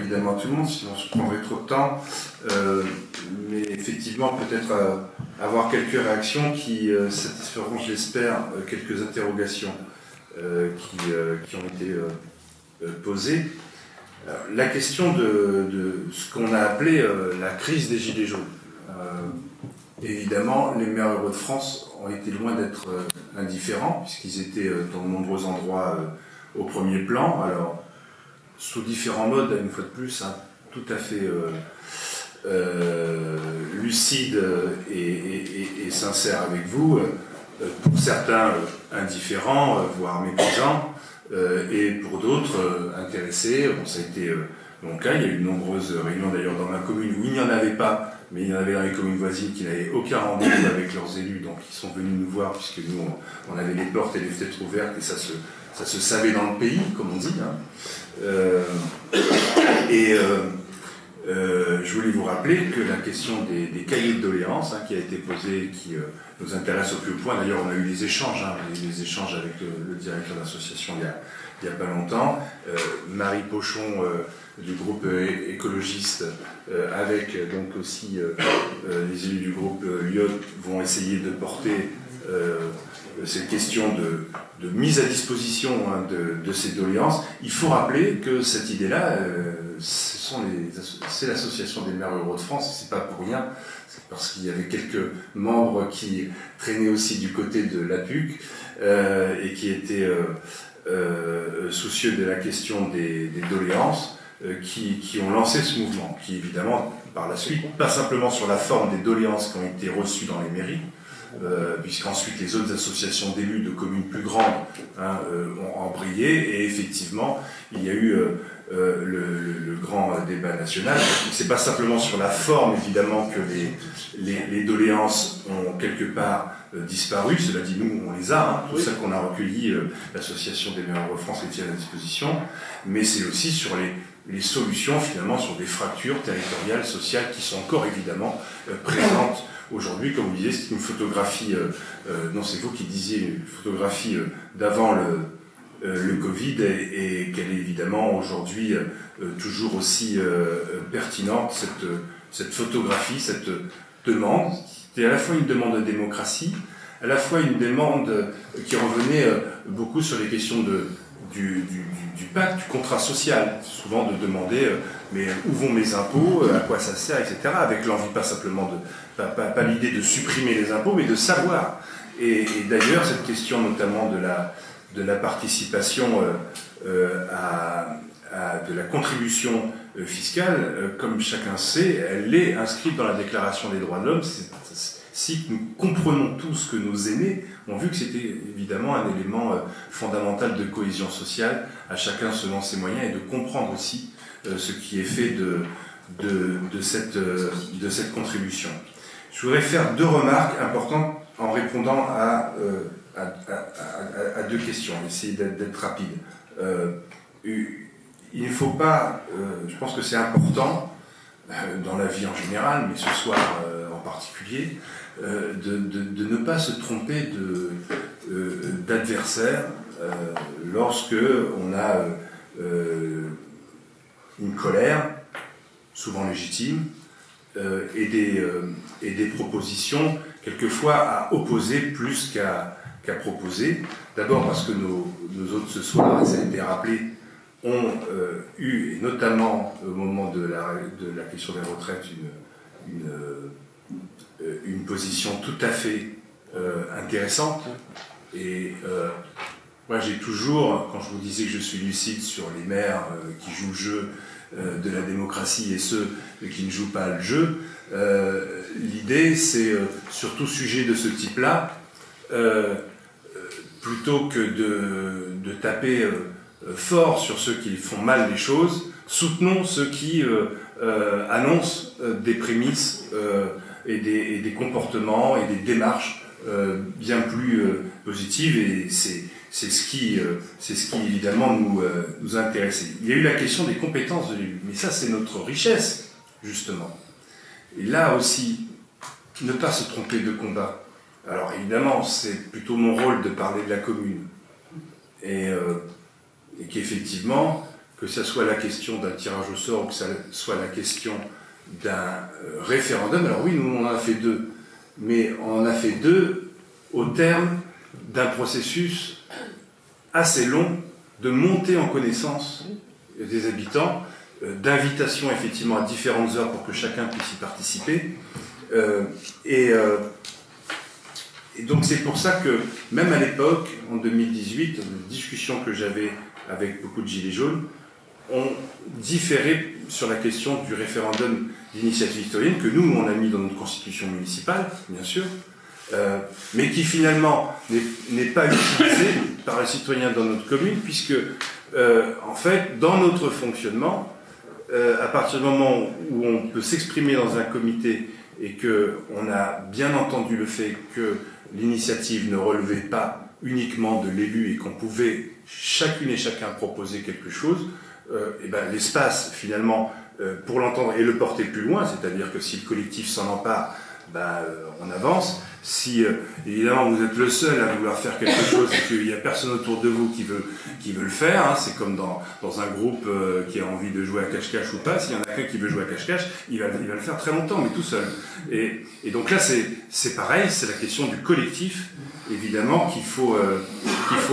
évidemment à tout le monde, sinon je prendrait trop de temps. Mais effectivement, peut-être avoir quelques réactions qui satisferont, je l'espère, quelques interrogations qui ont été posées. Alors, la question de ce qu'on a appelé la crise des Gilets jaunes. Évidemment, les maires ruraux de France ont été loin d'être indifférents, puisqu'ils étaient dans de nombreux endroits au premier plan. Alors, sous différents modes, une fois de plus, hein, tout à fait lucide et sincère avec vous. Pour certains, indifférents, voire méprisants, et pour d'autres, intéressés. Bon, ça a été mon cas. Il y a eu de nombreuses réunions, d'ailleurs, dans ma commune où il n'y en avait pas, mais il y en avait dans les communes voisines qui n'avaient aucun rendez-vous avec leurs élus, donc ils sont venus nous voir, puisque nous, on avait les portes et les fenêtres ouvertes, et ça se savait dans le pays, comme on dit. Hein. Je voulais vous rappeler que la question des cahiers de doléances, hein, qui a été posée, qui nous intéresse au plus haut point. D'ailleurs, on a eu des échanges, les échanges avec le directeur de l'association il n'y a pas longtemps. Marie Pochon, du groupe écologiste, avec donc aussi les élus du groupe Lyot, vont essayer de porter cette question de mise à disposition, hein, de ces doléances. Il faut rappeler que cette idée-là, c'est l'association des maires ruraux de France, c'est pas pour rien, c'est parce qu'il y avait quelques membres qui traînaient aussi du côté de l'APUC et qui étaient soucieux de la question des doléances, qui ont lancé ce mouvement, qui évidemment, par la suite, pas simplement sur la forme des doléances qui ont été reçues dans les mairies, puisqu'ensuite les autres associations d'élus de communes plus grandes, hein, ont embrayé, et effectivement, il y a eu le grand débat national. C'est pas simplement sur la forme, évidemment, que les doléances ont quelque part disparu. Cela dit, nous, on les a, hein, tout ça qu'on a recueilli, l'association des maires de France les tient à disposition, mais c'est aussi sur les solutions, finalement, sur des fractures territoriales, sociales, qui sont encore, évidemment, présentes aujourd'hui. Comme vous disiez, c'est une photographie, non, c'est vous qui disiez, une photographie d'avant le Covid, et qu'elle est évidemment aujourd'hui toujours aussi pertinente, cette photographie, cette demande. C'était à la fois une demande de démocratie, à la fois une demande qui revenait beaucoup sur les questions du pacte, du contrat social, souvent de demander mais où vont mes impôts, à quoi ça sert, etc. Avec l'envie pas simplement pas l'idée de supprimer les impôts, mais de savoir. Et d'ailleurs, cette question notamment de la participation de la contribution fiscale, comme chacun sait, elle est inscrite dans la Déclaration des droits de l'homme. Si nous comprenons tous que nos aînés ont vu que c'était évidemment un élément fondamental de cohésion sociale, à chacun selon ses moyens, et de comprendre aussi ce qui est fait de cette contribution. Je voudrais faire deux remarques importantes en répondant à deux questions, essayer d'être rapide. Il ne faut pas, je pense que c'est important, dans la vie en général, mais ce soir en particulier, de ne pas se tromper d'adversaire lorsque on a une colère, souvent légitime, et des propositions, quelquefois à opposer plus qu'à proposer. D'abord parce que nos hôtes ce soir, ça a été rappelé, ont eu, et notamment au moment de la question des retraites, une position tout à fait intéressante. Et moi, j'ai toujours, quand je vous disais que je suis lucide sur les maires qui jouent le jeu de la démocratie et ceux qui ne jouent pas le jeu, l'idée, c'est sur tout sujet de ce type-là, plutôt que de taper fort sur ceux qui font mal les choses, soutenons ceux qui annoncent des prémices et des comportements et des démarches bien plus positives, et c'est ce qui évidemment nous a intéressés. Il y a eu la question des compétences de l'élu, mais ça c'est notre richesse, justement. Et là aussi, ne pas se tromper de combat. Alors évidemment, c'est plutôt mon rôle de parler de la commune, et qu'effectivement, que ce soit la question d'un tirage au sort ou que ce soit la question d'un référendum. Alors oui, nous on en a fait 2, mais on en a fait 2 au terme d'un processus assez long de montée en connaissance des habitants, d'invitation effectivement à différentes heures pour que chacun puisse y participer. Et donc c'est pour ça que, même à l'époque, en 2018, une discussion que j'avais avec beaucoup de gilets jaunes, on différait sur la question du référendum d'initiative citoyenne, que nous, on a mis dans notre constitution municipale, bien sûr, mais qui finalement n'est pas utilisé par les citoyens dans notre commune, puisque, en fait, dans notre fonctionnement, à partir du moment où on peut s'exprimer dans un comité et qu'on a bien entendu le fait que l'initiative ne relevait pas uniquement de l'élu et qu'on pouvait chacune et chacun proposer quelque chose, et ben, l'espace finalement pour l'entendre et le porter plus loin, c'est-à-dire que si le collectif s'en empare, ben, on avance. Si évidemment vous êtes le seul à vouloir faire quelque chose et qu'il n'y a personne autour de vous qui veut le faire, hein, c'est comme dans un groupe qui a envie de jouer à cache-cache ou pas, s'il y en a qu'un qui veut jouer à cache-cache, il va le faire très longtemps, mais tout seul. Et donc là c'est pareil, c'est la question du collectif, évidemment, qu'il faut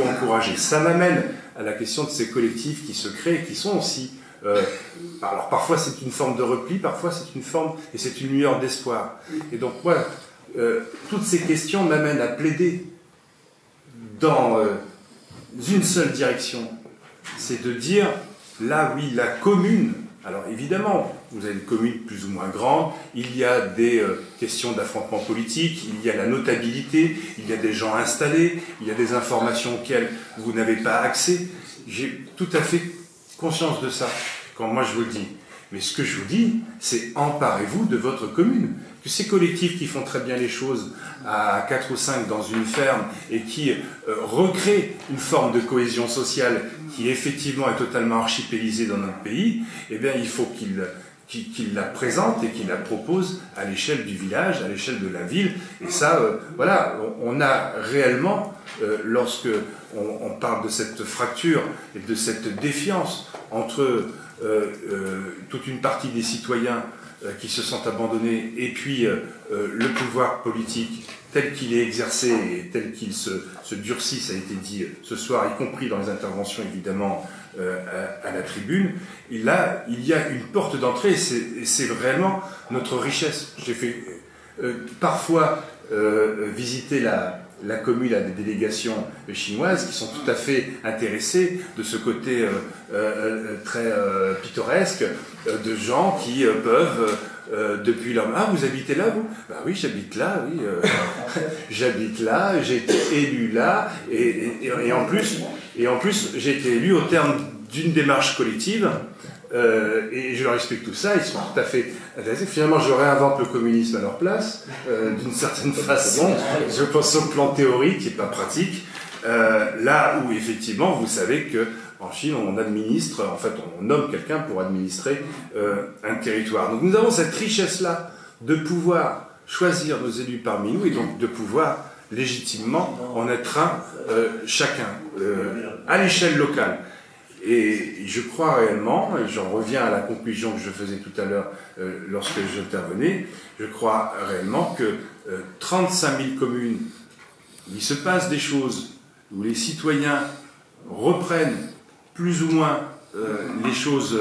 encourager. Ça m'amène à la question de ces collectifs qui se créent, qui sont aussi... alors parfois c'est une forme de repli, parfois c'est une forme, et c'est une lueur d'espoir. Et donc voilà, toutes ces questions m'amènent à plaider dans une seule direction. C'est de dire, là oui, la commune, alors évidemment, vous avez une commune plus ou moins grande, il y a des questions d'affrontement politique, il y a la notabilité, il y a des gens installés, il y a des informations auxquelles vous n'avez pas accès. J'ai tout à fait conscience de ça, quand moi je vous le dis. Mais ce que je vous dis, c'est emparez-vous de votre commune. Que ces collectifs qui font très bien les choses à 4 ou 5 dans une ferme et qui recréent une forme de cohésion sociale qui effectivement est totalement archipélisée dans notre pays, eh bien il faut qu'ils la présentent et qu'ils la proposent à l'échelle du village, à l'échelle de la ville. Et ça, voilà, on a réellement, lorsque on parle de cette fracture et de cette défiance entre toute une partie des citoyens qui se sentent abandonnés et puis le pouvoir politique tel qu'il est exercé et tel qu'il se durcit, ça a été dit ce soir, y compris dans les interventions évidemment à la tribune, et là il y a une porte d'entrée et c'est vraiment notre richesse. J'ai fait parfois visiter la commune à des délégations chinoises qui sont tout à fait intéressées de ce côté très pittoresque de gens qui peuvent depuis leur... Ah, vous habitez là, vous? Ben oui, j'habite là, oui. J'habite là, j'ai été élu là, et en plus, j'ai été élu au terme d'une démarche collective, et je leur explique tout ça, ils sont tout à fait intéressés. Finalement, je réinvente le communisme à leur place, d'une certaine façon, je pense au plan théorique et pas pratique, là où effectivement, vous savez que en Chine, on administre, en fait, on nomme quelqu'un pour administrer un territoire. Donc nous avons cette richesse-là de pouvoir choisir nos élus parmi nous et donc de pouvoir légitimement en être un chacun, à l'échelle locale. Et je crois réellement, et j'en reviens à la conclusion que je faisais tout à l'heure lorsque j'intervenais, je crois réellement que 35 000 communes, il se passe des choses où les citoyens reprennent plus ou moins les choses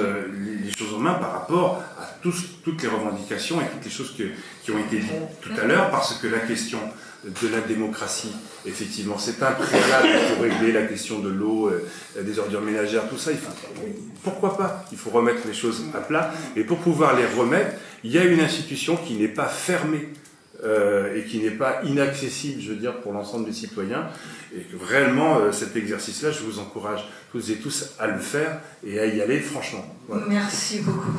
en main par rapport à toutes les revendications et toutes les choses qui ont été dites tout à l'heure, parce que la question de la démocratie, effectivement, c'est un préalable pour régler la question de l'eau, des ordures ménagères, tout ça. Pourquoi pas? Il faut remettre les choses à plat. Et pour pouvoir les remettre, il y a une institution qui n'est pas fermée et qui n'est pas inaccessible, je veux dire, pour l'ensemble des citoyens. Et que réellement, cet exercice-là, je vous encourage toutes et tous à le faire et à y aller franchement. Voilà. Merci beaucoup.